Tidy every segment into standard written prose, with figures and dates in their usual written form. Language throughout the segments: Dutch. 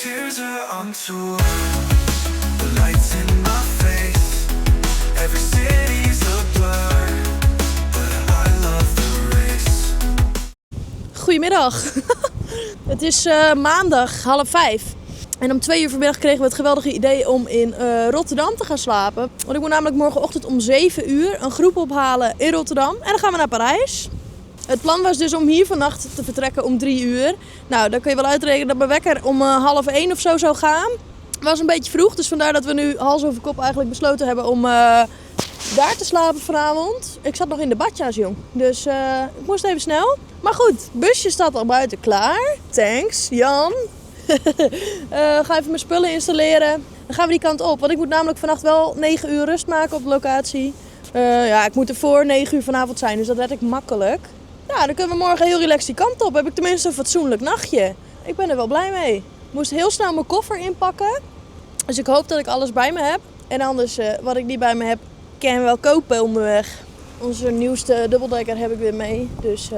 tears are on tour. The lights in my face. Every city's a blur. But I love the race. Goedemiddag. Het is maandag 4:30. En om 2 uur vanmiddag kregen we het geweldige idee om in Rotterdam te gaan slapen. Want ik moet namelijk morgenochtend om 7 uur een groep ophalen in Rotterdam. En dan gaan we naar Parijs. Het plan was dus om hier vannacht te vertrekken om 3 uur. Nou, dan kun je wel uitrekenen dat mijn wekker om 12:30 of zo zou gaan. Het was een beetje vroeg, dus vandaar dat we nu hals over kop eigenlijk besloten hebben om daar te slapen vanavond. Ik zat nog in de badjas, jong. Dus ik moest even snel. Maar goed, het busje staat al buiten klaar. Thanks, Jan. Ga even mijn spullen installeren. Dan gaan we die kant op. Want ik moet namelijk vannacht wel 9 uur rust maken op de locatie. Ja, ik moet er voor 9 uur vanavond zijn, dus dat red ik makkelijk. Ja, dan kunnen we morgen heel relaxed die kant op. Heb ik tenminste een fatsoenlijk nachtje. Ik ben er wel blij mee. Ik moest heel snel mijn koffer inpakken. Dus ik hoop dat ik alles bij me heb. En anders, wat ik niet bij me heb, kan je wel kopen onderweg. Onze nieuwste dubbeldekker heb ik weer mee. Dus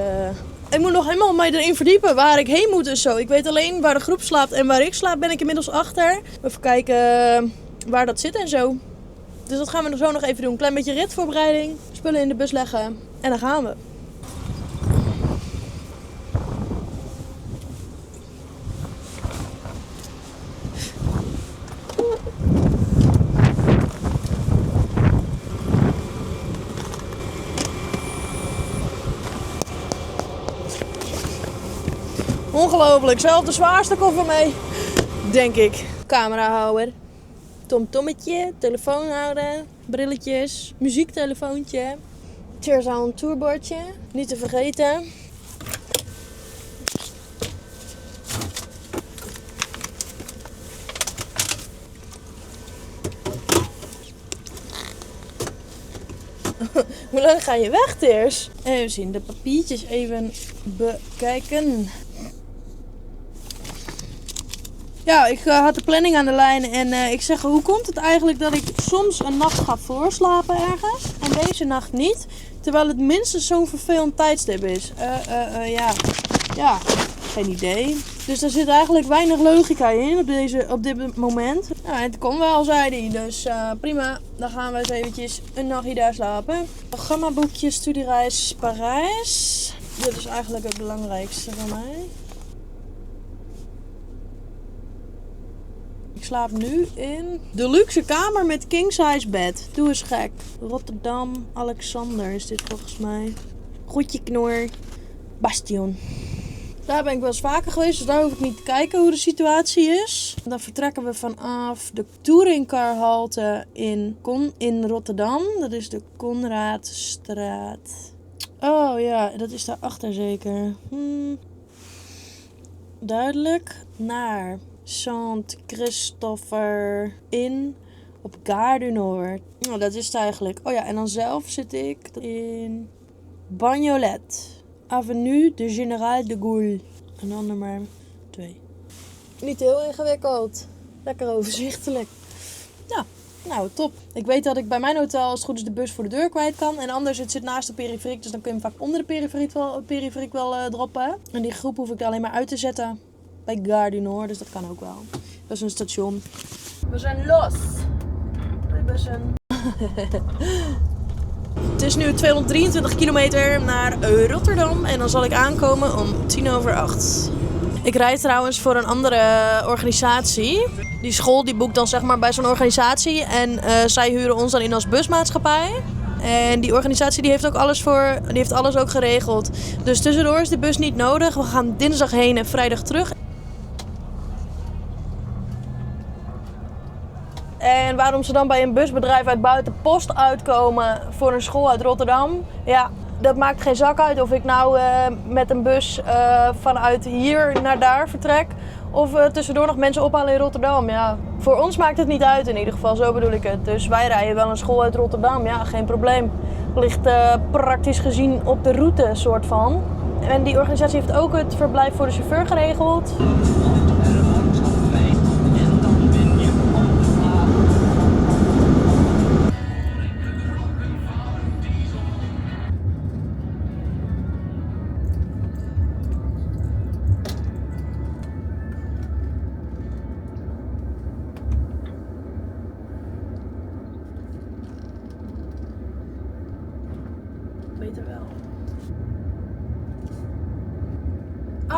ik moet nog helemaal mij erin verdiepen waar ik heen moet en zo. Ik weet alleen waar de groep slaapt en waar ik slaap ben ik inmiddels achter. Even kijken waar dat zit en zo. Dus dat gaan we zo nog even doen. Een klein beetje ritvoorbereiding. Spullen in de bus leggen. En dan gaan we. Ongelooflijk, zelf de zwaarste koffer mee, denk ik. Camerahouder, tomtommetje, telefoonhouder, brilletjes, muziektelefoontje, Tearsound tourbordje, niet te vergeten. Hoe lang ga je weg, Teers? Even zien, de papiertjes even bekijken. Ja, ik had de planning aan de lijn en ik zeg, hoe komt het eigenlijk dat ik soms een nacht ga voorslapen ergens en deze nacht niet, terwijl het minstens zo'n vervelend tijdstip is? Ja, geen idee. Dus er zit eigenlijk weinig logica in op dit moment. Nou, het kon wel, zei hij, dus prima. Dan gaan we eens eventjes een nachtje daar slapen. Programmaboekje, studiereis Parijs. Dit is eigenlijk het belangrijkste voor mij. Ik slaap nu in de luxe kamer met king size bed. Doe eens gek. Rotterdam, Alexander is dit volgens mij. Groetje Knor. Bastion. Daar ben ik wel eens vaker geweest, dus daar hoef ik niet te kijken hoe de situatie is. Dan vertrekken we vanaf de touringcarhalte in Rotterdam. Dat is de Konraadstraat. Oh ja, dat is daarachter zeker. Duidelijk. Naar Saint-Christopher Inn op Gare du Nord. Nou, dat is het eigenlijk. Oh ja, en dan zelf zit ik in Bagnolet. Avenue de Général de Gaulle. En dan nummer 2. Niet heel ingewikkeld. Lekker overzichtelijk. Ja, nou top. Ik weet dat ik bij mijn hotel als het goed is de bus voor de deur kwijt kan. En anders, het zit naast de periferiek. Dus dan kun je hem vaak onder de periferiek wel droppen. En die groep hoef ik er alleen maar uit te zetten. Bij Gare du Nord. Dus dat kan ook wel. Dat is een station. We zijn los. We zijn... Het is nu 223 kilometer naar Rotterdam en dan zal ik aankomen om 7:50. Ik rijd trouwens voor een andere organisatie. Die school die boekt dan zeg maar bij zo'n organisatie en zij huren ons dan in als busmaatschappij. En die organisatie die heeft ook die heeft alles ook geregeld. Dus tussendoor is de bus niet nodig. We gaan dinsdag heen en vrijdag terug. En waarom ze dan bij een busbedrijf uit Buitenpost uitkomen voor een school uit Rotterdam. Ja, dat maakt geen zak uit of ik nou met een bus vanuit hier naar daar vertrek. Of tussendoor nog mensen ophalen in Rotterdam. Ja, voor ons maakt het niet uit in ieder geval, zo bedoel ik het. Dus wij rijden wel een school uit Rotterdam, ja, geen probleem. Ligt praktisch gezien op de route, soort van. En die organisatie heeft ook het verblijf voor de chauffeur geregeld.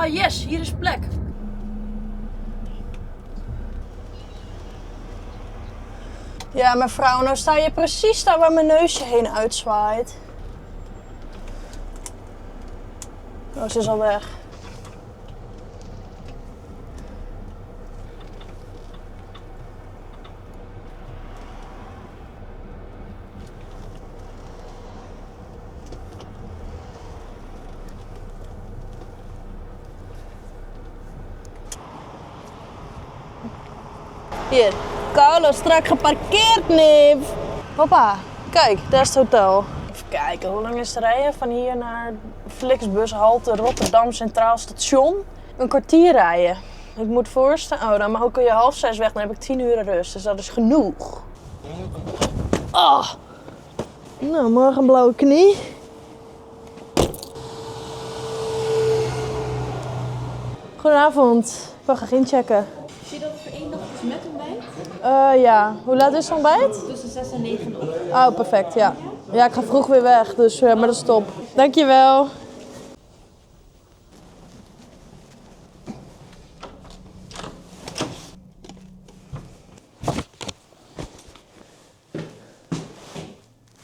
Ah, yes, hier is plek. Ja, mevrouw, nou sta je precies daar waar mijn neusje heen uitzwaait. Oh, ze is al weg. Hier, Carlo, strak geparkeerd, neef. Hoppa, kijk, daar is het hotel. Even kijken, hoe lang is het rijden van hier naar Flixbushalte Rotterdam Centraal Station? Een kwartier rijden. Ik moet voorstellen, oh, dan mag ik je 5:30 weg, dan heb ik 10 uur rust, dus dat is genoeg. Oh. Nou, morgen een blauwe knie. Goedenavond, ik wil graag inchecken. Zie je dat het voor 1 dag is met ontbijt? Ja. Hoe laat is het ontbijt? Tussen 6 en 9 uur. Oh, perfect, ja. Ja, ik ga vroeg weer weg, dus maar dat is top. Dankjewel.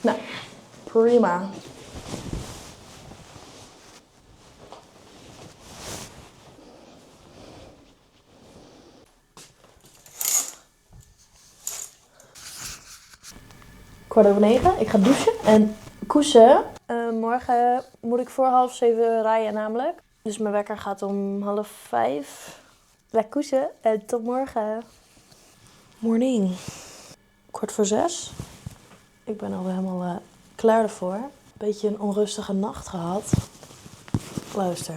Nou, prima. Kwart over 9. Ik ga douchen en koesen. Morgen moet ik voor 6:30 rijden namelijk. Dus mijn wekker gaat om 4:30. Lekker koesen en tot morgen. Morning. 5:45. Ik ben al helemaal klaar ervoor. Beetje een onrustige nacht gehad. Luister.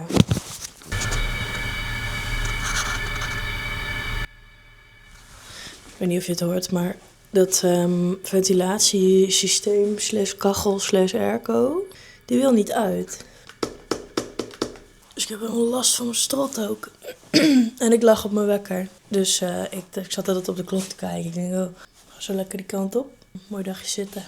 Ik weet niet of je het hoort, maar dat ventilatiesysteem / kachel / airco, die wil niet uit. Dus ik heb helemaal last van mijn strot ook. En ik lag op mijn wekker. Dus ik zat altijd op de klok te kijken. Ik denk, oh, ga zo lekker die kant op. Mooi dagje zitten.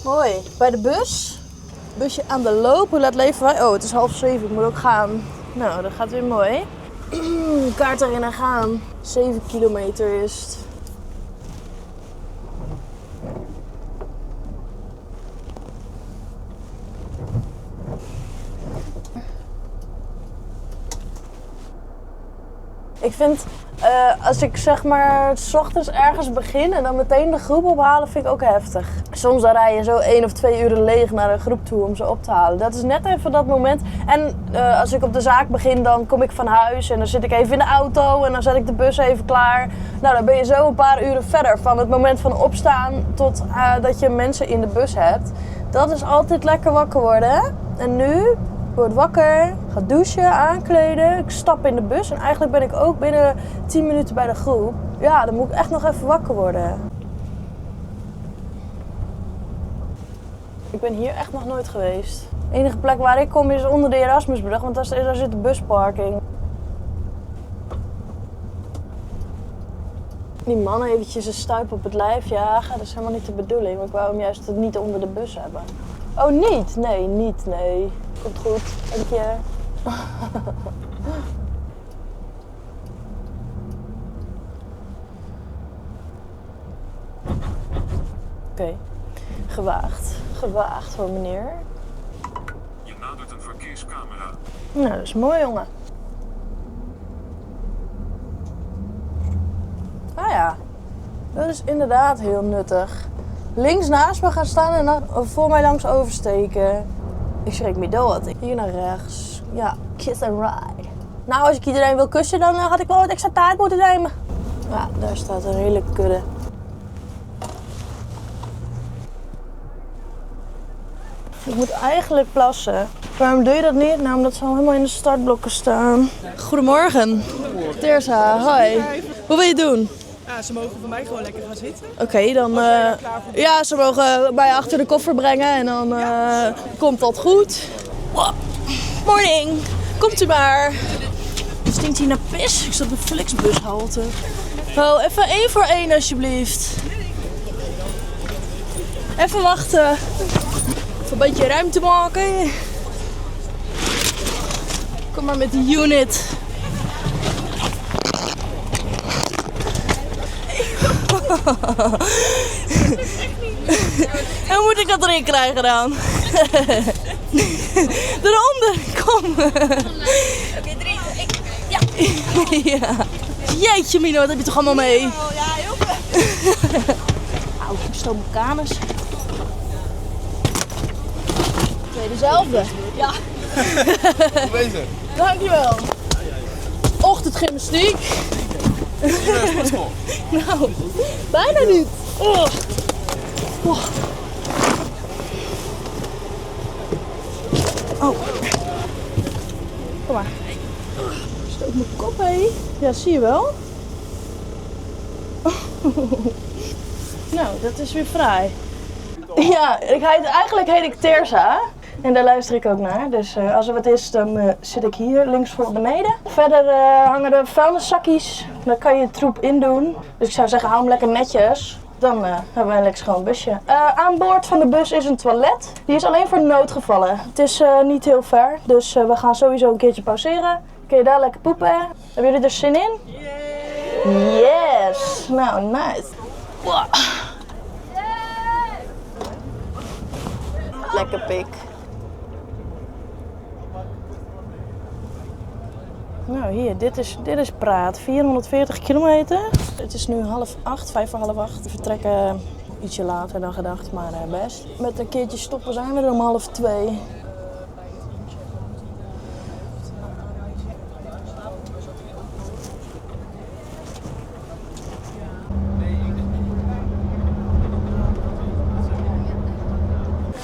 Hoi, bij de bus. Busje aan de loop. Hoe laat leven wij? Oh, het is 6:30. Ik moet ook gaan. Nou, dat gaat weer mooi. Kaart erin en gaan. 7 kilometer is het. Ik vind, als ik zeg maar 's ochtends ergens begin en dan meteen de groep ophalen, vind ik ook heftig. Soms dan rij je zo 1 of 2 uren leeg naar een groep toe om ze op te halen. Dat is net even dat moment. En als ik op de zaak begin, dan kom ik van huis en dan zit ik even in de auto en dan zet ik de bus even klaar. Nou, dan ben je zo een paar uren verder van het moment van opstaan tot dat je mensen in de bus hebt. Dat is altijd lekker wakker worden, hè? En nu? Ik word wakker, ga douchen, aankleden, ik stap in de bus en eigenlijk ben ik ook binnen 10 minuten bij de groep. Ja, dan moet ik echt nog even wakker worden. Ik ben hier echt nog nooit geweest. De enige plek waar ik kom is onder de Erasmusbrug, want daar zit de busparking. Die man eventjes een stuip op het lijf jagen, dat is helemaal niet de bedoeling. Maar ik wou hem juist niet onder de bus hebben. Oh, niet? Nee, niet, nee. Komt goed, dank je. Oké, gewaagd. Gewaagd hoor, meneer. Je nadert een verkeerscamera. Nou, dat is mooi, jongen. Ah ja, dat is inderdaad heel nuttig. Links naast me gaan staan en dan voor mij langs oversteken. Ik schrik me dood. Hier naar rechts. Ja, kiss and ride. Nou, als ik iedereen wil kussen, dan had ik wel wat extra tijd moeten nemen. Ja, daar staat een hele kudde. Ik moet eigenlijk plassen. Waarom doe je dat niet? Nou, omdat ze al helemaal in de startblokken staan. Goedemorgen. Teersa, hoi. Hoe wil je het doen? Ja, ze mogen voor mij gewoon lekker gaan zitten. Oké, dan... ja, ze mogen mij achter de koffer brengen en dan komt dat goed. Morning. Komt u maar. Stinkt hier naar pis? Ik zat op de Flixbushalte. Oh, even 1 voor 1 alsjeblieft. Even wachten. Even een beetje ruimte maken. Kom maar met die unit. Hoe moet ik dat erin krijgen dan? Eronder, kom. Oké, 3, ja. Ja. Jeetje Mino, wat heb je toch allemaal mee? Oh ja, heel veel. Auw, stoomkanus. Twee dezelfde. Ja. Goed bezig. Dankjewel. Ochtendgymnastiek. Nou, bijna niet. Oh. Oh. Oh. Kom maar. Stoot mijn kop, hé. Ja, zie je wel. Nou, dat is weer fraai. Ja, eigenlijk heet ik Terza. En daar luister ik ook naar. Dus als er wat is, dan zit ik hier links voor beneden. Verder hangen er vuilniszakjes. Daar kan je troep in doen. Dus ik zou zeggen, hou hem lekker netjes. Dan hebben we een lekker schoon busje. Aan boord van de bus is een toilet. Die is alleen voor noodgevallen. Het is niet heel ver. Dus we gaan sowieso een keertje pauzeren. Kun je daar lekker poepen. Hebben jullie er zin in? Yes! Nou, nice. Wow. Lekker pik. Nou hier, dit is Praat. 440 kilometer. Het is nu 7:30, 7:45. We vertrekken ietsje later dan gedacht, maar best. Met een keertje stoppen zijn we er om 1:30.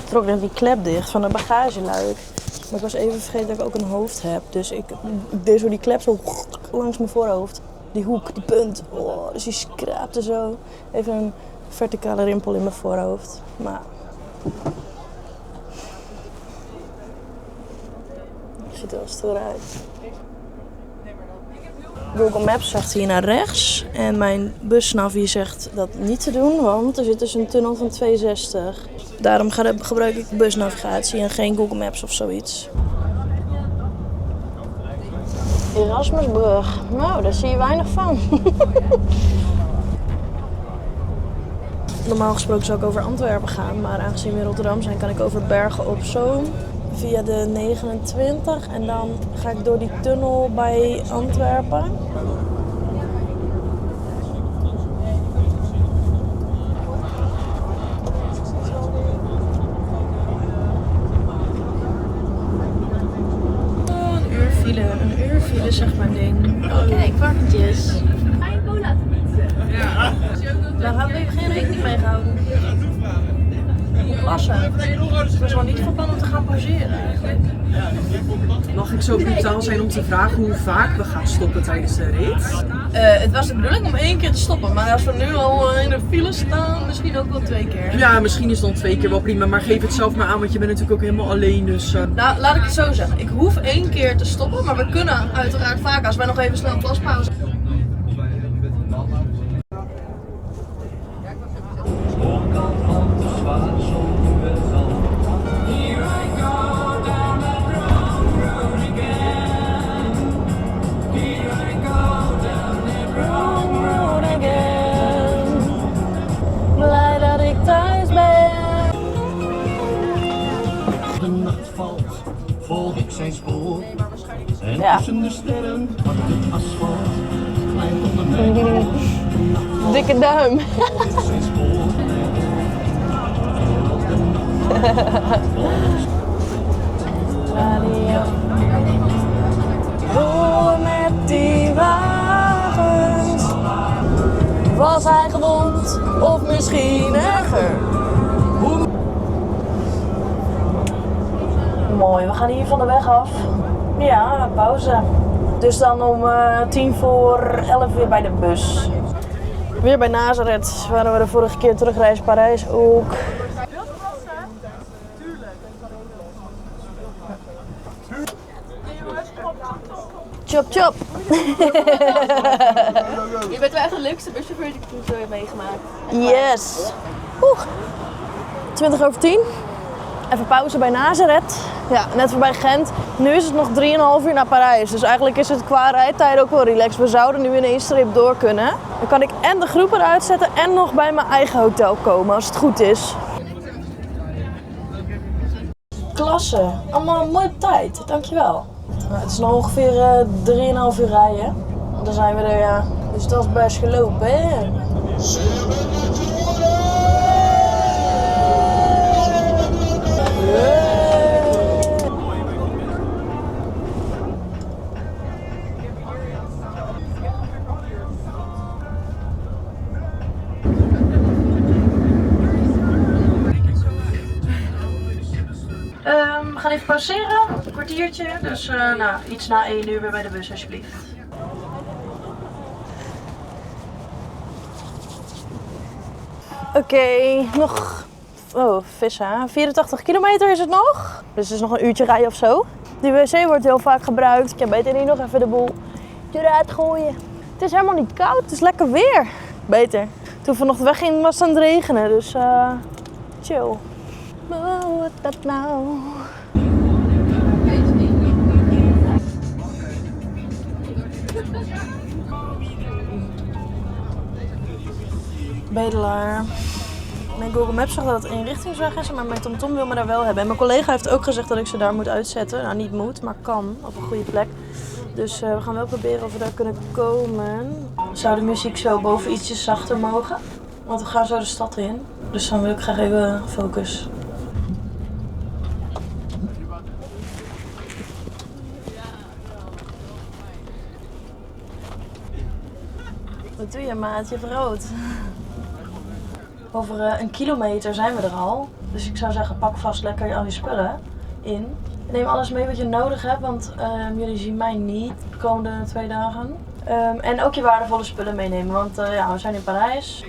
Ik trok net die klep dicht van de bagageluik. Maar ik was even vergeten dat ik ook een hoofd heb. Dus ik deed zo die klep zo langs mijn voorhoofd. Die hoek, die punt. Oh, dus die schraapte zo. Even een verticale rimpel in mijn voorhoofd. Maar het ziet er wel stoer uit. Google Maps zegt hier naar rechts. En mijn busnavi zegt dat niet te doen, want er zit dus een tunnel van 260. Daarom gebruik ik busnavigatie en geen Google Maps of zoiets. Erasmusbrug. Nou, daar zie je weinig van. Normaal gesproken zou ik over Antwerpen gaan, maar aangezien we in Rotterdam zijn, kan ik over Bergen op Zoom via de 29 en dan ga ik door die tunnel bij Antwerpen. Een uur file, zeg maar ding. Oh, kijk, varkentjes. Ga je cola? Ja. Daar hebben we geen rekening mee gehouden. Klasse. Ik was wel niet van plan om te gaan pauzeren eigenlijk. Mag ik zo brutaal zijn om te vragen hoe vaak we gaan stoppen tijdens de rit? Het was de bedoeling om 1 keer te stoppen, maar als we nu al in de file staan, misschien ook wel 2 keer. Ja, misschien is dan 2 keer wel prima, maar geef het zelf maar aan, want je bent natuurlijk ook helemaal alleen, dus... Nou, laat ik het zo zeggen. Ik hoef 1 keer te stoppen, maar we kunnen uiteraard vaak als wij nog even snel een plaspauze. Blij dat ik thuis ben. De nacht valt, volg ik zijn spoor. En Ja. tussen de sterren wordt het asfalt. Glijdt onder mij, Dikke duim. volg ik zijn spoor. Radio. Door met die wagens. Was hij gewond of misschien erger? Mooi, we gaan hier van de weg af. Ja, pauze. Dus dan om 11:10 weer bij de bus. Weer bij Nazareth, waren we de vorige keer terugreis Parijs ook. Chop chop. Je bent wel echt de leukste buschauffeur die ik toen heb meegemaakt. Yes. Oeh. 10:20. Even pauze bij Nazareth. Ja, net voorbij Gent. Nu is het nog 3,5 uur naar Parijs. Dus eigenlijk is het qua rijtijd ook wel relaxed. We zouden nu in één strip door kunnen. Dan kan ik en de groep eruit zetten en nog bij mijn eigen hotel komen als het goed is. Klasse. Allemaal een mooie tijd. Dankjewel. Nou, het is nog ongeveer 3,5 uur rijden. Dan zijn we er, ja. Dus dat is best gelopen, hè? We gaan even pauzeren, een kwartiertje. Dus nou, iets na 1 uur weer bij de bus alsjeblieft. Oké, nog... Oh, vissen. 84 kilometer is het nog. Dus het is nog een uurtje rijden of zo. Die wc wordt heel vaak gebruikt. Ik kan beter niet nog even de boel eruit gooien. Het is helemaal niet koud, het is lekker weer. Beter. Toen we vanochtend weggingen was het aan het regenen, dus chill. Oh, wat dat nou? Bedelaar. Mijn Google Maps zegt dat het inrichtingsweg is, maar mijn TomTom wil me daar wel hebben. En mijn collega heeft ook gezegd dat ik ze daar moet uitzetten. Nou, niet moet, maar kan. Op een goede plek. Dus we gaan wel proberen of we daar kunnen komen. Zou de muziek zo boven ietsjes zachter mogen? Want we gaan zo de stad in. Dus dan wil ik graag even focus. Wat doe je, maat? Je hebt rood. Over 1 kilometer zijn we er al. Dus ik zou zeggen, pak vast lekker al je spullen in. Neem alles mee wat je nodig hebt, want jullie zien mij niet de komende 2 dagen. En ook je waardevolle spullen meenemen, want ja, we zijn in Parijs.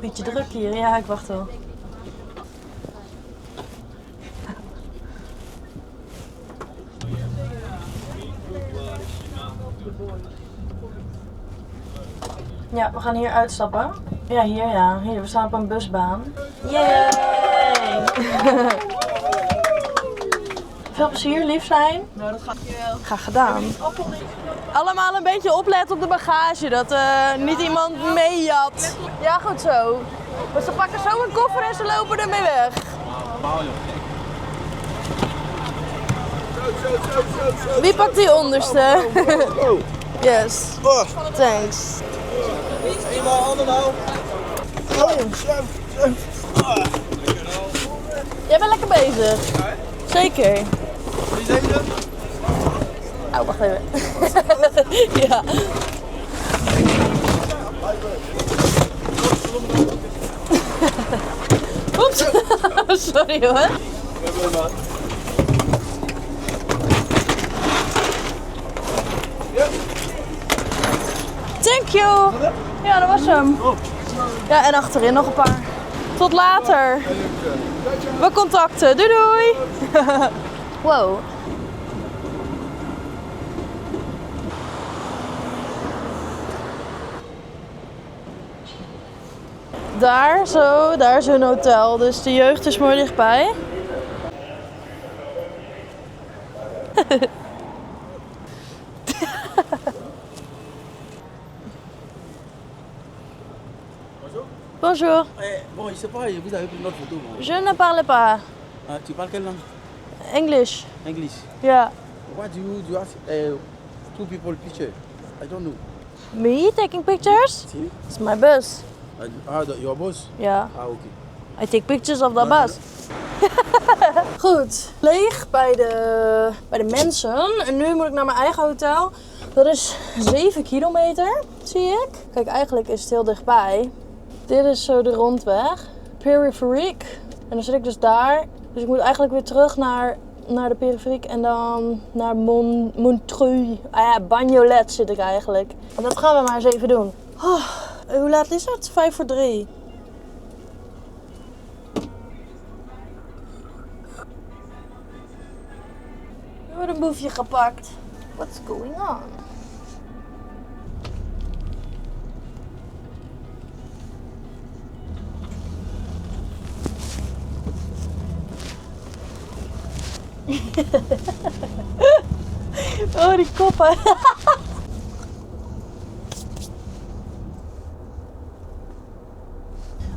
Beetje druk hier, ja, ik wacht wel. Ja, we gaan hier uitstappen. Ja, hier ja. Hier, we staan op een busbaan. Yay! Veel plezier, lief zijn. Nou, dat gaat je wel. Graag gedaan. Allemaal een beetje opletten op de bagage, dat niet iemand meejat. Ja, goed zo. Maar ze pakken zo een koffer en ze lopen ermee weg. Wie pakt die onderste? Yes. Thanks. Eenmaal handen nou. Jij bent lekker bezig. Zeker. Wie zijn je? Oh, wacht even. Ja. Oeps. Sorry hoor. Thank you. Ja, dat was hem. Ja, en achterin nog een paar. Tot later. We contacten. Doei doei. Wow. Daar is hun hotel. Dus de jeugd is mooi dichtbij. Bonjour. Bon, je sais pas, vous avez pris notre photo. Bon. Je ne parle pas Ah, tu parles quelle langue? English. English. Yeah. Why do you ask 2 people picture? I don't know. Me taking pictures? See? It's my bus. Your boss? Ja. Ah, okay. I take pictures of the bus. Goed, leeg bij de mensen. En nu moet ik naar mijn eigen hotel. Dat is 7 kilometer, zie ik. Kijk, eigenlijk is het heel dichtbij. Dit is zo de rondweg. Periferiek. En dan zit ik dus daar. Dus ik moet eigenlijk weer terug naar de periferiek en dan naar Montreuil. Ah ja, Bagnolet zit ik eigenlijk. En dat gaan we maar eens even doen. Oh, hoe laat is het? 2:55. Er wordt een boefje gepakt. What's going on? Oh, die koppen.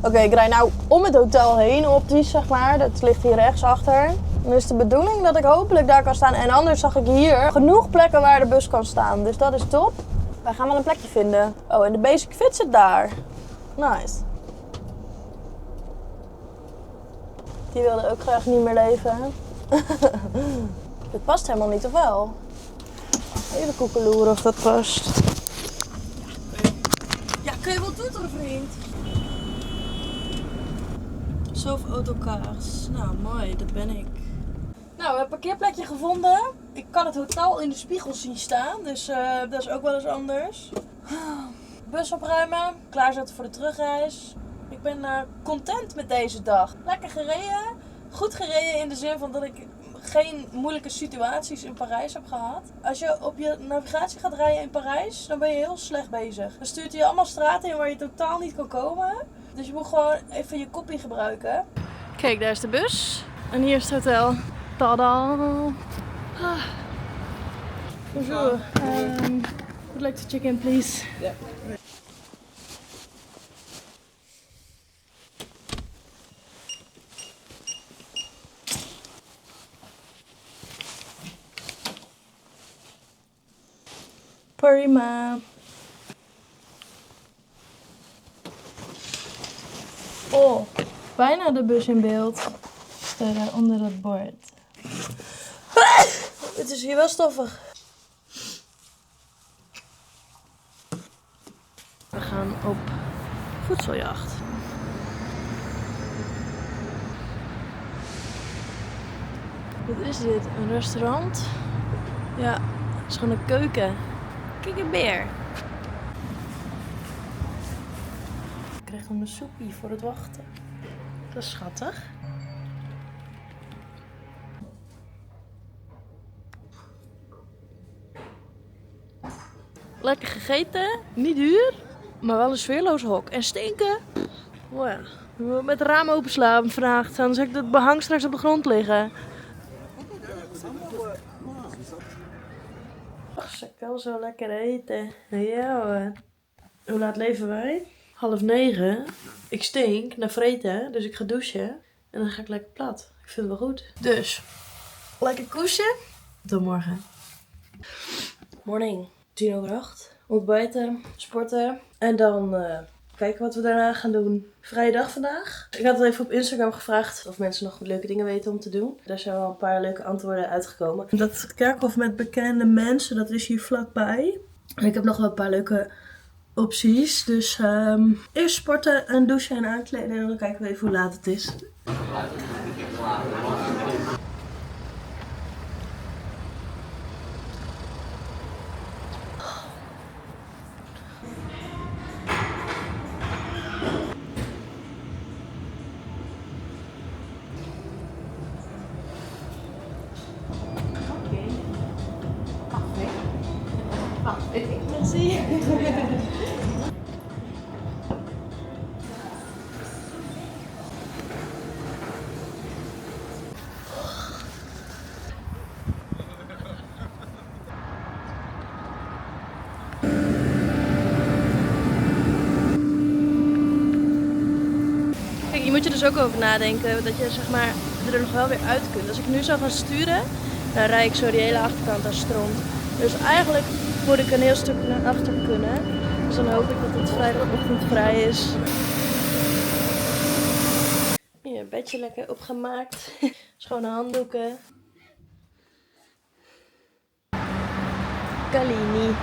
Oké, ik rijd nou om het hotel heen optisch, zeg maar. Dat ligt hier rechts achter. Dan is de bedoeling dat ik hopelijk daar kan staan. En anders zag ik hier genoeg plekken waar de bus kan staan. Dus dat is top. Wij gaan wel een plekje vinden. Oh, en de Basic Fit zit daar. Nice. Die wilde ook graag niet meer leven. Dit past helemaal niet, of wel? Even koekeloeren of dat past. Ja, kun je wel toeteren, vriend? Zoveel autocars. Nou, mooi, dat ben ik. Nou, we hebben een parkeerplekje gevonden. Ik kan het hotel in de spiegel zien staan, dus dat is ook wel eens anders. Bus opruimen, klaarzetten voor de terugreis. Ik ben content met deze dag. Lekker gereden. Goed gereden in de zin van dat ik geen moeilijke situaties in Parijs heb gehad. Als je op je navigatie gaat rijden in Parijs, dan ben je heel slecht bezig. Dan stuurt hij allemaal straten in waar je totaal niet kan komen. Dus je moet gewoon even je kopie gebruiken. Kijk, daar is de bus. En hier is het hotel. Tada! Bonjour. Would like to check in, please. Yeah. Prima. Oh, bijna de bus in beeld. Sterren onder het bord. Het is hier wel stoffig. We gaan op voedseljacht. Wat is dit? Een restaurant? Ja, het is gewoon een keuken. Kijk, een beer. Ik krijg een soepie voor het wachten. Dat is schattig. Lekker gegeten, niet duur, maar wel een sfeerloos hok. En stinken. Oh ja. We moeten met het raam openslaan vannacht, anders heb ik dat behang straks op de grond liggen. Ach, ze kan zo lekker eten. Ja hoor. Hoe laat leven wij? 8:30. Ik stink naar vreten, dus ik ga douchen. En dan ga ik lekker plat. Ik vind het wel goed. Dus, lekker koersen. Tot morgen. Morning. 7:50. Ontbijten, sporten. En dan kijken wat we daarna gaan doen. Vrije dag vandaag. Ik had het even op Instagram gevraagd of mensen nog leuke dingen weten om te doen. Daar zijn wel een paar leuke antwoorden uitgekomen. Dat kerkhof met bekende mensen, dat is hier vlakbij. En ik heb nog wel een paar leuke opties. Dus eerst sporten en douchen en aankleden. En dan kijken we even hoe laat het is. Merci. Kijk, je moet je dus ook over nadenken dat je zeg maar er nog wel weer uit kunt. Als ik nu zou gaan sturen, dan rijd ik zo die hele achterkant als stront. Dus eigenlijk moet ik een heel stuk naar achter kunnen. Dus dan hoop ik dat het vrijdagochtend vrij is. Hier, bedje lekker opgemaakt. Schone handdoeken. Kalini.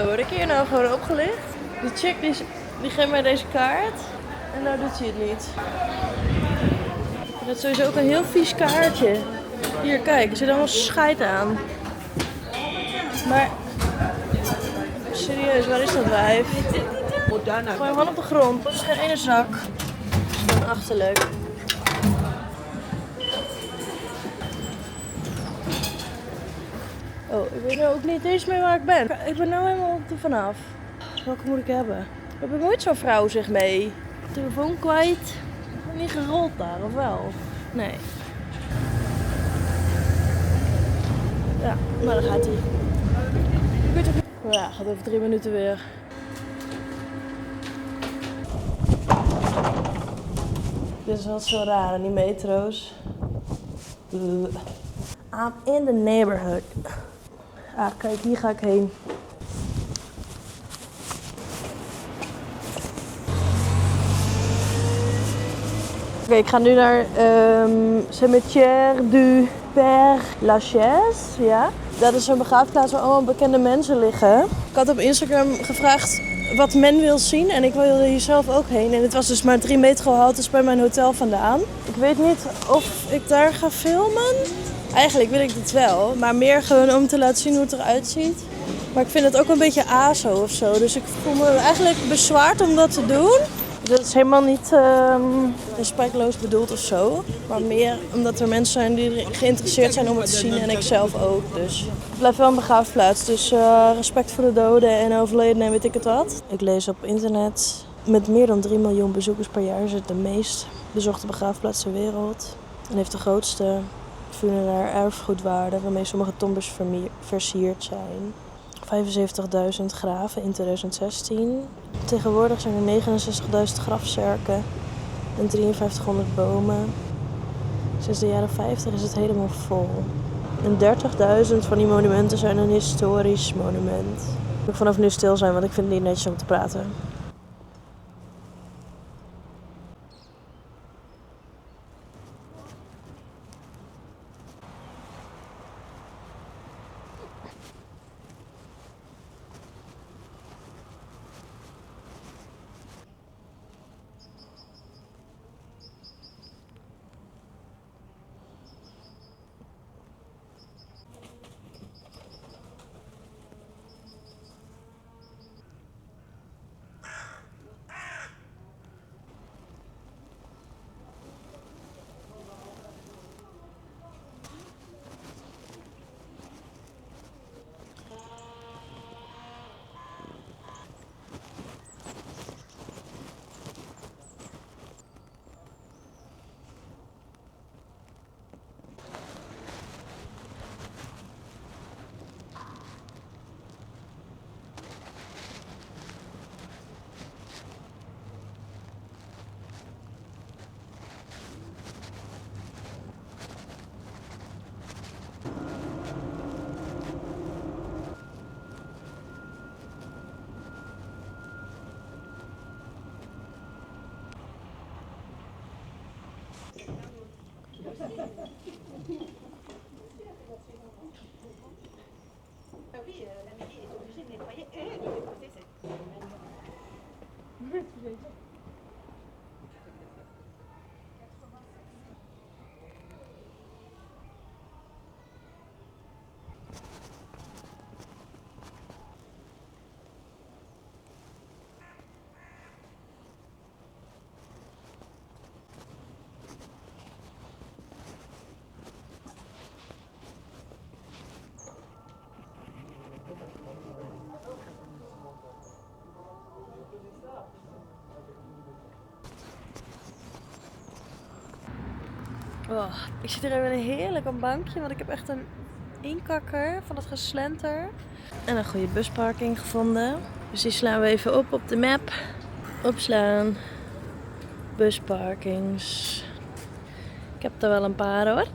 Word ik hier nou gewoon opgelicht? De chick die geeft mij deze kaart en nou doet hij het niet. Dat is sowieso ook een heel vies kaartje. Hier, kijk, er zit allemaal scheid aan. Maar, serieus, waar is dat wijf? Gooi hem gewoon op de grond, dat is geen ene zak. Dat is gewoon achterlijk. Oh, ik weet nou ook niet eens meer waar ik ben. Ik ben nou helemaal er vanaf. Welke moet ik hebben? Heb ik nooit zo'n vrouw zich mee? Telefoon kwijt. Niet gerold daar, of wel? Nee. Ja, maar dan gaat hij. Ja, gaat over 3 minuten weer. Dit is wel zo raar aan die metro's. I'm in the neighborhood. Ah, kijk, hier ga ik heen. Oké, ik ga nu naar Cimetière du Père Lachaise. Ja. Dat is een begraafplaats waar allemaal bekende mensen liggen. Ik had op Instagram gevraagd wat men wil zien en ik wilde hier zelf ook heen. En het was dus maar 3 metrohaltes bij mijn hotel vandaan. Ik weet niet of ik daar ga filmen. Eigenlijk wil ik dit wel, maar meer gewoon om te laten zien hoe het eruit ziet. Maar ik vind het ook een beetje aso of zo. Dus ik voel me eigenlijk bezwaard om dat te doen. Dat is helemaal niet respectloos bedoeld of zo. Maar meer omdat er mensen zijn die geïnteresseerd zijn om het te zien en ik zelf ook. Dus het blijft wel een begraafplaats. Dus respect voor de doden en overledenen en weet ik het wat. Ik lees op internet. Met meer dan 3 miljoen bezoekers per jaar is het de meest bezochte begraafplaats ter wereld. En heeft de grootste funeraire erfgoedwaarde waarmee sommige tombes versierd zijn. 75.000 graven in 2016. Tegenwoordig zijn er 69.000 grafzerken en 5300 bomen. Sinds de jaren 50 is het helemaal vol. En 30.000 van die monumenten zijn een historisch monument. Ik moet vanaf nu stil zijn, want ik vind het niet netjes om te praten. Oh, ik zit hier even een heerlijk bankje, want ik heb echt een inkakker van het geslenter. En een goede busparking gevonden. Dus die slaan we even op de map. Opslaan. Busparkings. Ik heb er wel een paar hoor.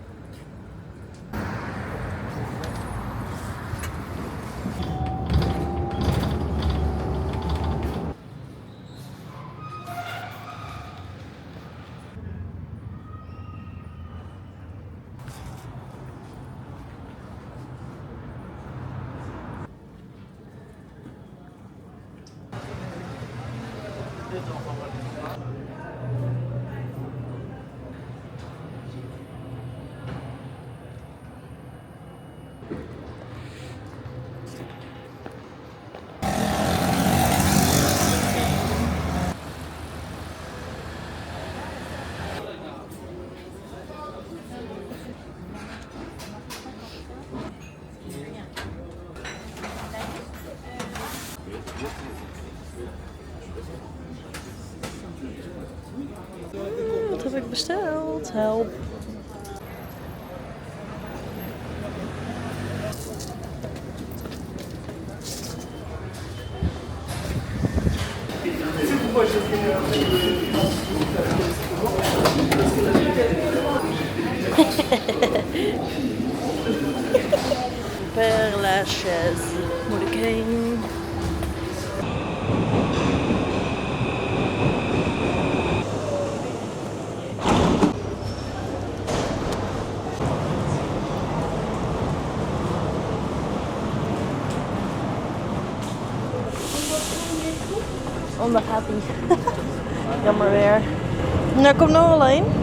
besteld. Help. Père Lachaise. Moet ik heen? Oh, daar gaat hij. Jammer weer. Nou, komt nog wel een.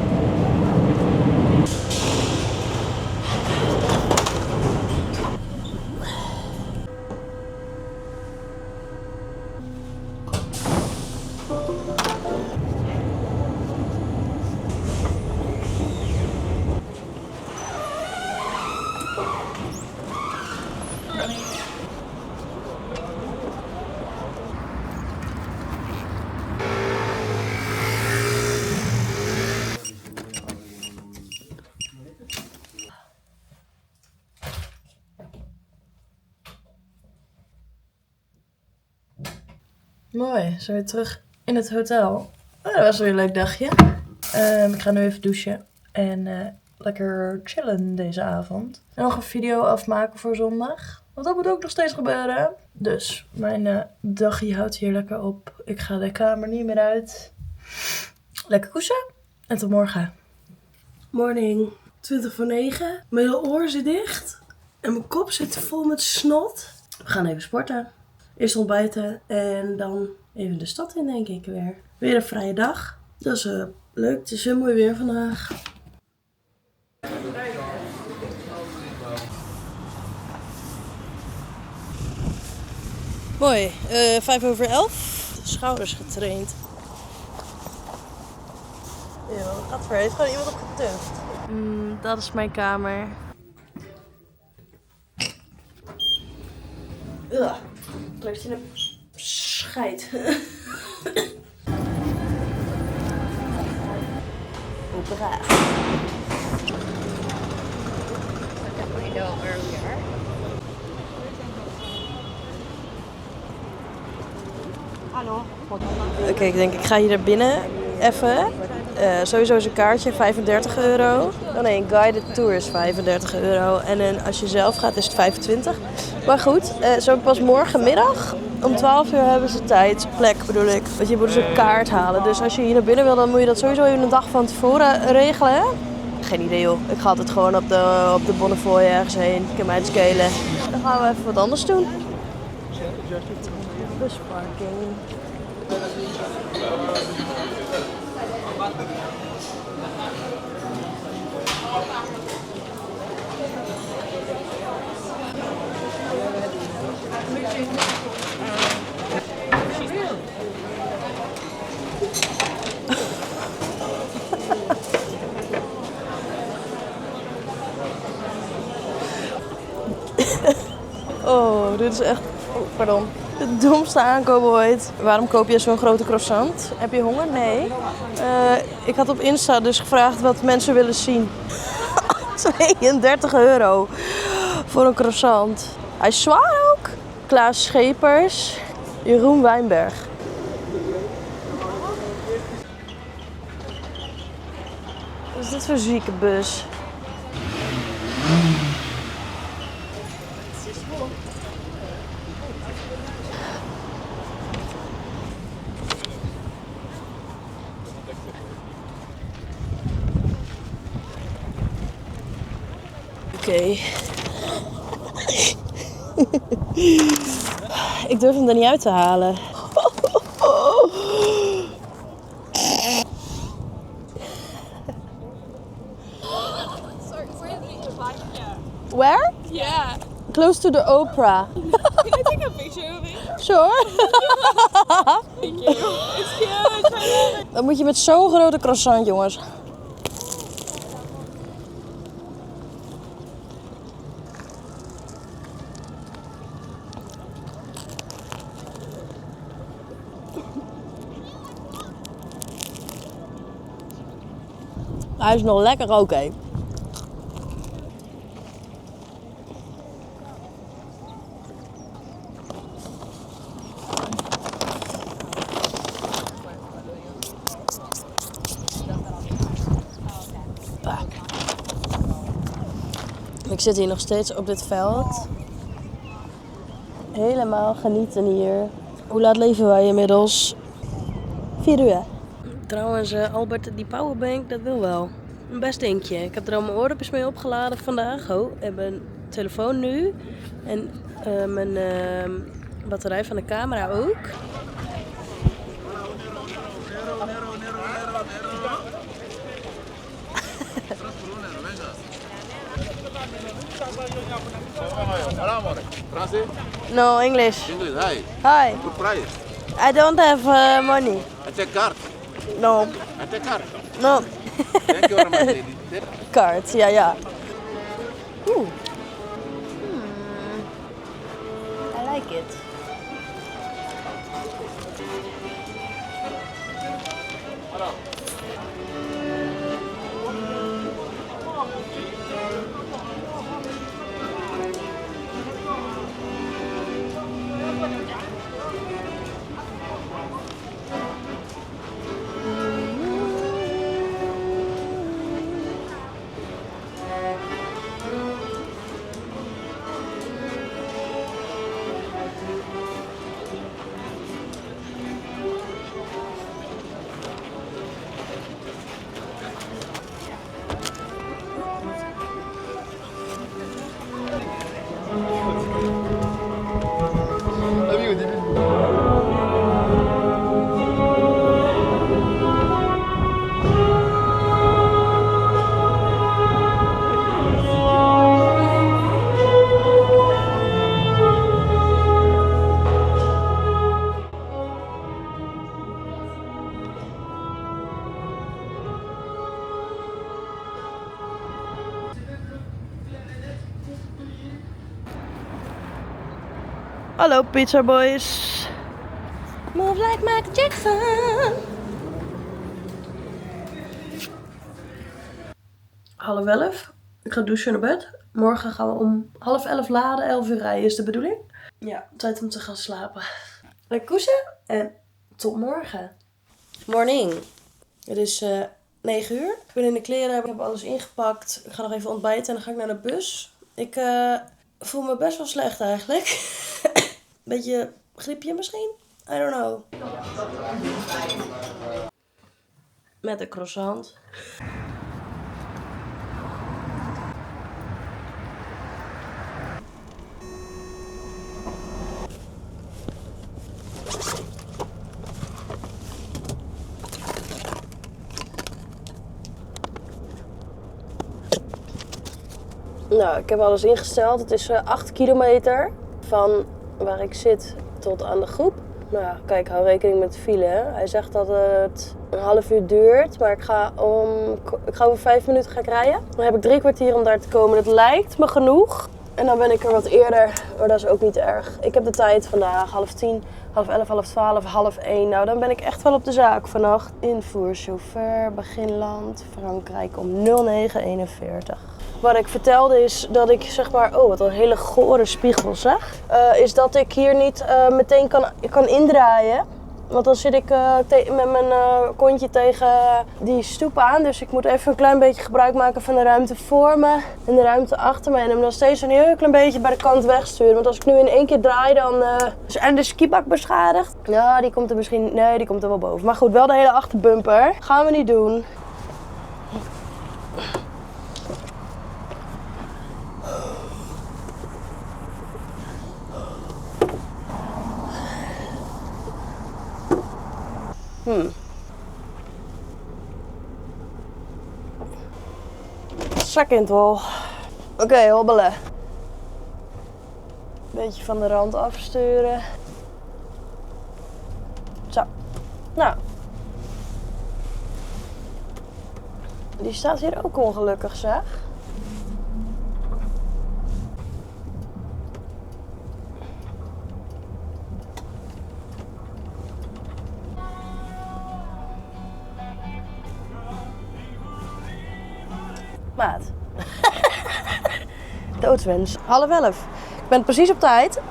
Mooi, zijn we terug in het hotel. Oh, dat was weer een leuk dagje. Ik ga nu even douchen en lekker chillen deze avond. En nog een video afmaken voor zondag. Want dat moet ook nog steeds gebeuren. Dus mijn dagje houdt hier lekker op. Ik ga de kamer niet meer uit. Lekker koesen. En tot morgen. Morning, 20:20. Mijn hele oor zit dicht. En mijn kop zit vol met snot. We gaan even sporten. Eerst ontbijten en dan even de stad in, denk ik weer. Weer een vrije dag. Dat is leuk. Het is heel mooi weer vandaag. Mooi, 11:05. Schouders getraind. Yo, gaat ver. Heeft gewoon iemand op getuft. Dat is mijn kamer. Ugh. Blijft in een scheid. Hoera. Oké, ik denk ik ga hier naar binnen even. Sowieso is een kaartje €35. Oh nee, een guided tour is €35. En als je zelf gaat is het 25. Maar goed, ze hebben pas morgenmiddag. Om 12 uur hebben ze tijd, plek bedoel ik. Want je moet dus een kaart halen. Dus als je hier naar binnen wil, dan moet je dat sowieso even een dag van tevoren regelen. Geen idee joh. Ik ga altijd gewoon op de Bonnefoy ergens heen. Ik kan mij het schelen. Dan gaan we even wat anders doen. Busparking. Oh, dit is echt, pardon, de domste aankoop ooit. Waarom koop je zo'n grote croissant? Heb je honger? Nee. Ik had op Insta dus gevraagd wat mensen willen zien. €32 voor een croissant. Hij is zwaar ook. Klaas Schepers, Jeroen Wijnberg. Wat is dit voor zieke bus? Oké. Ik durf hem er niet uit te halen. Where? Yeah. Close to the Oprah. Can I take a picture of it? Sure. Thank you. It's cute. Dan moet je met zo'n grote croissant, jongens. Hij is nog lekker oké. Ik zit hier nog steeds op dit veld. Helemaal genieten hier. Hoe laat leven wij inmiddels? 4 uur. Trouwens, Albert, die powerbank, dat wil wel. Een best dingetje. Ik heb er al mijn oordopjes mee opgeladen vandaag. Oh, en mijn telefoon nu. En mijn batterij van de camera ook. No, English. English, hi. Hi. Good price. I don't have money. I take card. No. I take card. No. Thank you very much, lady. Card, ja. Oeh. I like it. Hallo Pizza Boys. Move like Michael Jackson. 10:30. Ik ga douchen naar bed. Morgen gaan we om 10:30 laden. 11 uur rijden is de bedoeling. Ja, tijd om te gaan slapen. Lekker koesen en tot morgen. Morning. Het is 9 uur. Ik ben in de kleren. Ik heb alles ingepakt. Ik ga nog even ontbijten en dan ga ik naar de bus. Ik voel me best wel slecht eigenlijk. Beetje griepje misschien? I don't know. Met een croissant. Nou, ik heb alles ingesteld. Het is 8 kilometer van waar ik zit tot aan de groep. Nou ja, kijk, hou rekening met de file. Hè. Hij zegt dat het een half uur duurt, maar ik ga over 5 minuten rijden. Dan heb ik 3 kwartier om daar te komen. Dat lijkt me genoeg. En dan ben ik er wat eerder, maar dat is ook niet erg. Ik heb de tijd vandaag, 10:30, 11:30, 12:30, 1:30. Nou, dan ben ik echt wel op de zaak vannacht. Invoerchauffeur, beginland, Frankrijk om 09:41. Wat ik vertelde is dat ik zeg maar, oh wat een hele gore spiegel zeg. Is dat ik hier niet meteen kan indraaien. Want dan zit ik met mijn kontje tegen die stoep aan. Dus ik moet even een klein beetje gebruik maken van de ruimte voor me en de ruimte achter me. En hem dan steeds een heel klein beetje bij de kant wegsturen. Want als ik nu in één keer draai, dan en de skibak beschadigd. Nou, die komt er misschien, nee, die komt er wel boven. Maar goed, wel de hele achterbumper. Gaan we niet doen. Second wall. Oké, hobbelen. Beetje van de rand afsturen. Zo. Nou. Die staat hier ook ongelukkig, zeg. Maat. Doodswens. 10:30. Ik ben precies op tijd.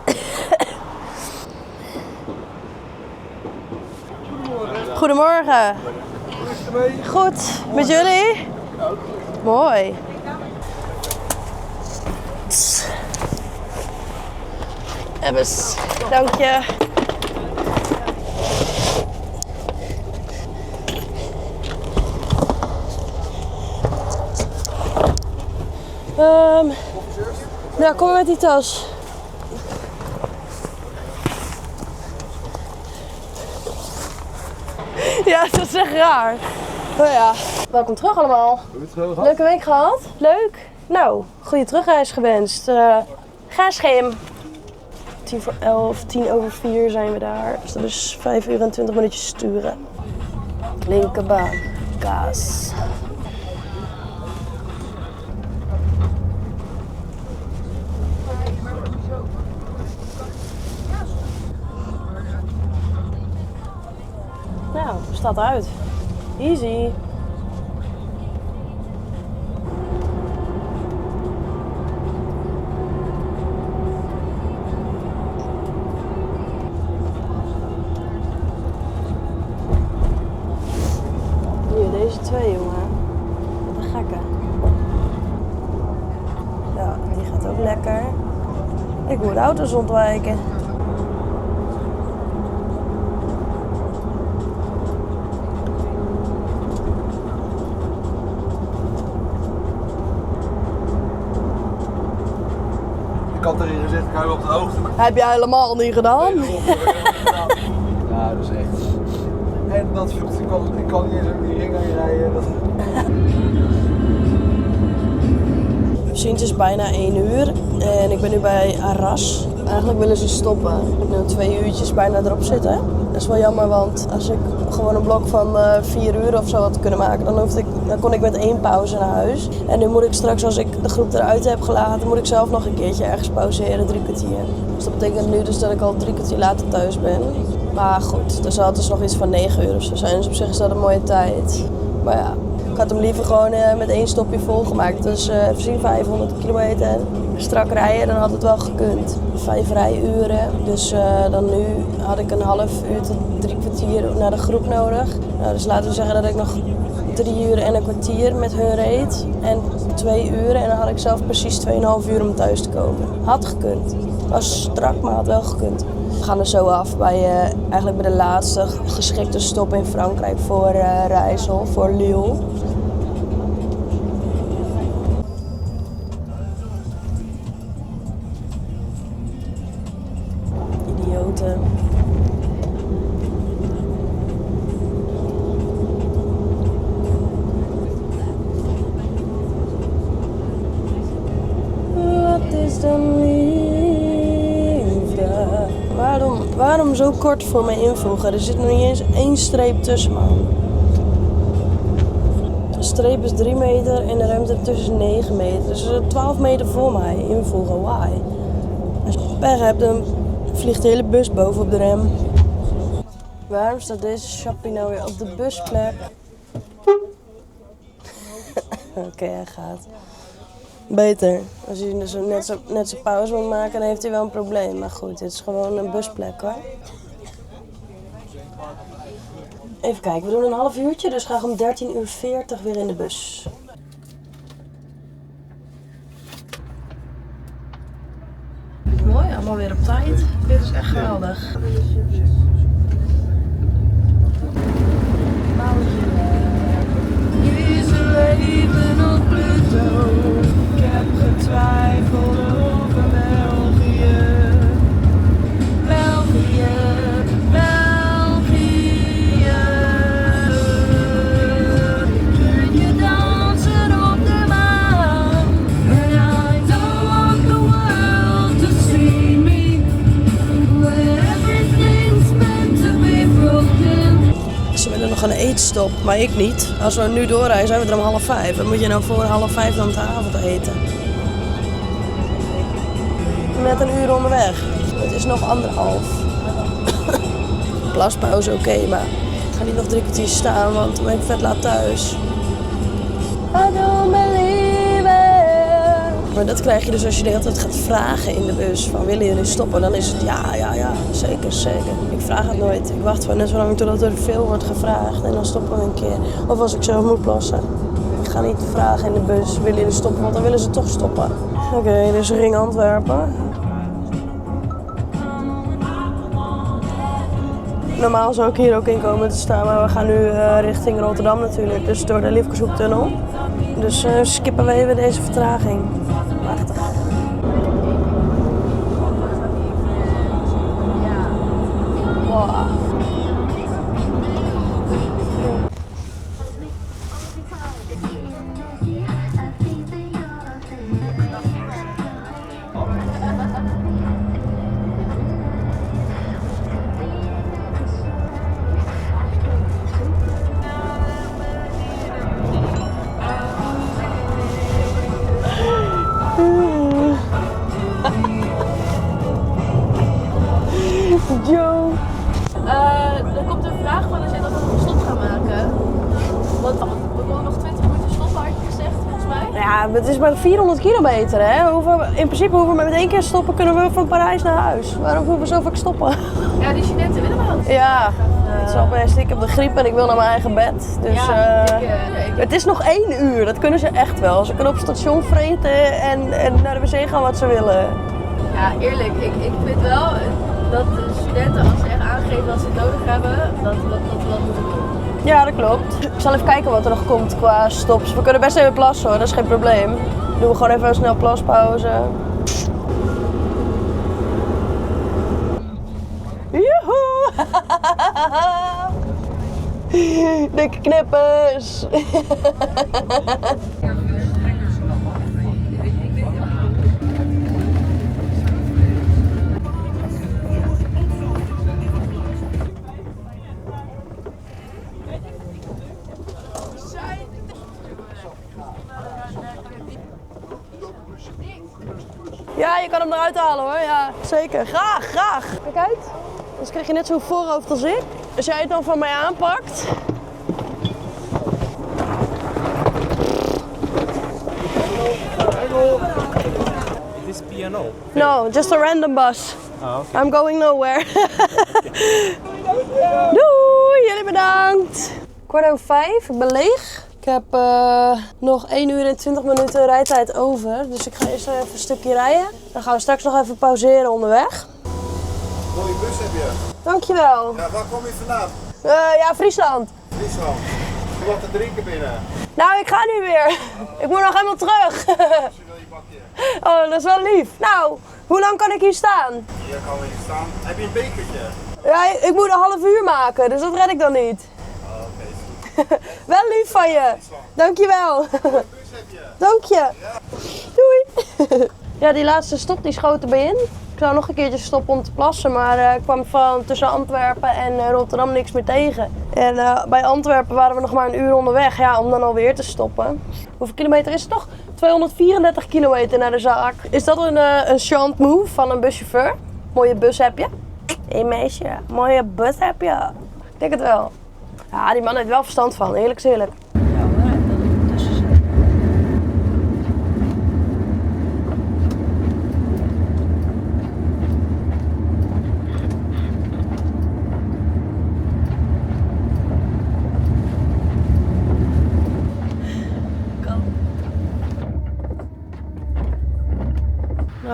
Goedemorgen. Goed, met jullie? Mooi. Ebbes, dank je. Ja, kom maar met die tas. Ja, dat is echt raar. Oh ja. Welkom terug allemaal. Leuke week gehad? Leuk? Nou, goede terugreis gewenst. Ga schim. 11:10 zijn we daar. Dus dat is 5 uur en 20 minuutjes sturen. Linkerbaan. Kaas. Nou, staat eruit. Easy. Nu deze twee, jongen. Wat een gekke. Ja, die gaat ook lekker. Ik moet auto's ontwijken. Ik had erin gezegd, ik hou je op de hoogte. Heb jij helemaal niet gedaan? Ja, dat is echt. En dat ik kan niet eens over die ring aan je rijden. Sinds is bijna 1 uur en ik ben nu bij Arras. Eigenlijk willen ze stoppen. Ik heb nu 2 uurtjes bijna erop zitten. Dat is wel jammer, want als ik gewoon een blok van 4 uur of zo had kunnen maken, dan kon ik met 1 pauze naar huis. En nu moet ik straks, als ik de groep eruit heb gelaten, moet ik zelf nog een keertje ergens pauzeren, 3 kwartier. Dus dat betekent nu dus dat ik al 3 kwartier later thuis ben. Maar goed, er zal dus nog iets van 9 uur of zo zijn, dus op zich is dat een mooie tijd. Maar ja, ik had hem liever gewoon met 1 stopje volgemaakt. Dus even zien, 500 kilometer. Strak rijden, dan had het wel gekund. 5 rijuren. Dus dan nu had ik een half uur tot 3 kwartier naar de groep nodig. Nou, dus laten we zeggen dat ik nog 3 uur en een kwartier met hun reed. En 2 uur. En dan had ik zelf precies 2,5 uur om thuis te komen. Had gekund. Was strak, maar had wel gekund. We gaan er zo af bij, eigenlijk bij de laatste geschikte stop in Frankrijk voor Rijssel, voor Lille. Idioten. Wat is dan liefde? Waarom zo kort voor mij invoegen? Er zit nog niet eens 1 streep tussen, man. De streep is 3 meter en de ruimte ertussen is 9 meter. Dus er is 12 meter voor mij invoegen. Why? Als je pech hebt, dan vliegt de hele bus boven op de rem. Waarom staat deze chappie nou weer op de busplek? Oké, hij gaat. Beter. Als hij dus net zo pauze moet maken, dan heeft hij wel een probleem. Maar goed, dit is gewoon een busplek, hoor. Even kijken, we doen een half uurtje, dus ga ik om 13:40 weer in de bus. Mooi, allemaal weer op tijd. Dit is echt geweldig. Is er leven op Pluto? Ik heb getwijfeld over België. België, België. Kun je dansen op de maan? And I don't want the world to see me. When everything's meant to be broken. Ze willen nog een eetstop, maar ik niet. Als we nu doorrijden, zijn we er om 4:30. Dan moet je nou voor 4:30 dan te avond eten. Net een uur onderweg. Het is nog 1,5. Plaspauze oké, maar ik ga niet nog 3 kwartier staan, want dan ben ik vet laat thuis. I don't believe Maar dat krijg je dus als je de hele tijd gaat vragen in de bus. Van willen jullie stoppen? Dan is het ja, zeker. Ik vraag het nooit. Ik wacht gewoon net zo lang totdat er veel wordt gevraagd. En dan stoppen we een keer. Of als ik zelf moet plassen. Ik ga niet vragen in de bus, willen jullie stoppen? Want dan willen ze toch stoppen. Oké, dus Ring Antwerpen. Normaal zou ik hier ook in komen te staan, maar we gaan nu richting Rotterdam natuurlijk. Dus door de Liefkenshoektunnel. Dus skippen we even deze vertraging. Prachtig. Wow. Joe. Er komt een vraag van als je dat we nog een stop gaan maken. Want we komen nog 20 minuten stoppen, had je gezegd, volgens mij. Ja, het is maar 400 kilometer, hè. In principe hoeven we met 1 keer stoppen, kunnen we van Parijs naar huis. Waarom hoeven we zo vaak stoppen? Ja, die studenten willen wel. Ja, het is al best. Ik heb de griep en ik wil naar mijn eigen bed. Dus het is nog 1 uur, dat kunnen ze echt wel. Ze kunnen op het station vreten en naar de wc gaan wat ze willen. Ja, eerlijk, ik vind wel dat de studenten, als ze echt aangeven wat ze nodig hebben, dat we dat moeten doen. Ja, dat klopt. Ik zal even kijken wat er nog komt qua stops. We kunnen best even plassen hoor, dat is geen probleem. Dan doen we gewoon even een snel plaspauze. Joehoe! Dikke knippers! Ja, je kan hem eruit halen hoor. Ja, zeker. Graag. Kijk uit. Anders krijg je net zo'n voorhoofd als ik. Als jij het dan van mij aanpakt. This piano. No, just a random bus. Ah, okay. I'm going nowhere. Doei, jullie bedankt. 4:45, ik ben leeg. Ik heb nog 1 uur en 20 minuten rijtijd over. Dus ik ga eerst even een stukje rijden. Dan gaan we straks nog even pauzeren onderweg. Mooie bus heb je. Dankjewel. Ja, waar kom je vandaan? Ja, Friesland. Friesland. Je wat te drinken binnen. Nou, ik ga nu weer. Ik moet nog helemaal terug. Als je wil je bakje. Oh, dat is wel lief. Nou, hoe lang kan ik hier staan? Hier kan we hier staan. Heb je een bekertje? Ja, ik moet een half uur maken, dus dat red ik dan niet. Oh, oké, is goed. Wel lief van je. Dankjewel. Mooie bus heb je. Dank je. Doei. Ja, die laatste stop die schoot erbij in. Ik zou nog een keertje stoppen om te plassen, maar ik kwam van tussen Antwerpen en Rotterdam niks meer tegen. En bij Antwerpen waren we nog maar 1 uur onderweg, ja, om dan alweer te stoppen. Hoeveel kilometer is het nog? 234 kilometer naar de zaak. Is dat een chant move van een buschauffeur? Mooie bus heb je? Hé meisje, mooie bus heb je? Ik denk het wel. Ja, die man heeft wel verstand van, eerlijk is eerlijk.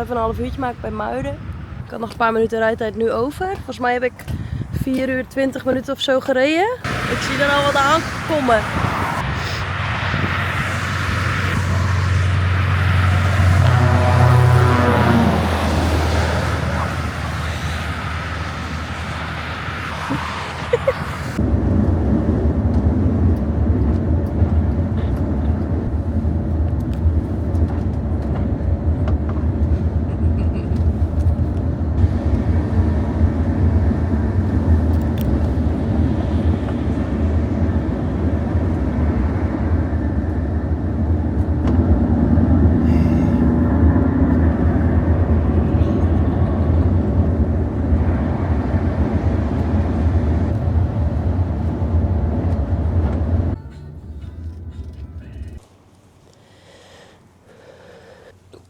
Even een half uurtje maken bij Muiden. Ik had nog een paar minuten rijtijd nu over. Volgens mij heb ik 4 uur 20 minuten of zo gereden. Ik zie er al wat aankomen.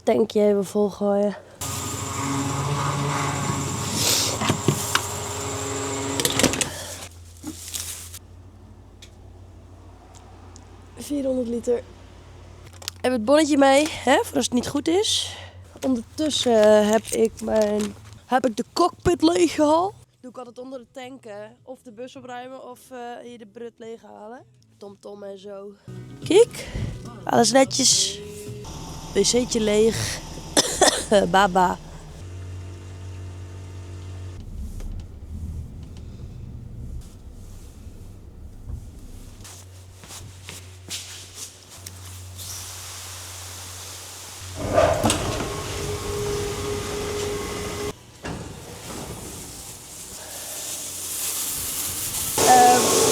tankje even volgooien. €400. Heb het bonnetje mee, hè, voor als het niet goed is. Ondertussen heb ik de cockpit leeggehaald. Doe ik altijd onder de tanken. Of de bus opruimen of hier de brut leeghalen. Tom en zo. Kijk, alles netjes. Wc'tje leeg. Baba.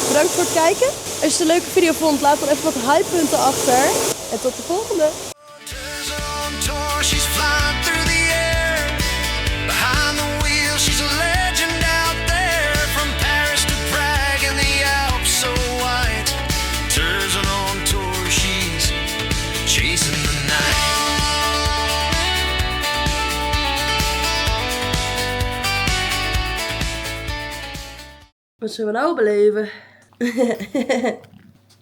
Bedankt voor het kijken. Als je het een leuke video vond, laat dan even wat hypepunten achter. En tot de volgende. On tour, she's flying through the air. Behind the wheel, she's a legend out there. From Paris to Prague and the Alps so white. Tarzan on tour, she's chasing the night. Wat zullen we nou beleven?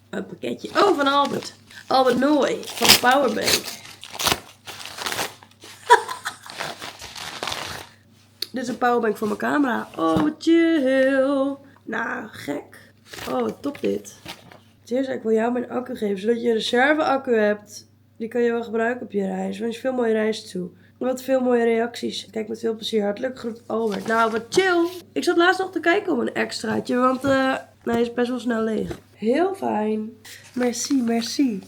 Een pakketje. Oh, van Albert. Albert Nooy van de Powerbank. Dit is een powerbank voor mijn camera. Oh, wat chill. Nou, gek. Oh, top dit. Eerst, ik wil jou mijn accu geven, zodat je een reserve-accu hebt. Die kan je wel gebruiken op je reis. Ik wens je veel mooie reis toe. Wat veel mooie reacties. Kijk met veel plezier. Hartelijk groet Albert. Nou, wat chill. Ik zat laatst nog te kijken op een extraatje, want hij is best wel snel leeg. Heel fijn. Merci, merci.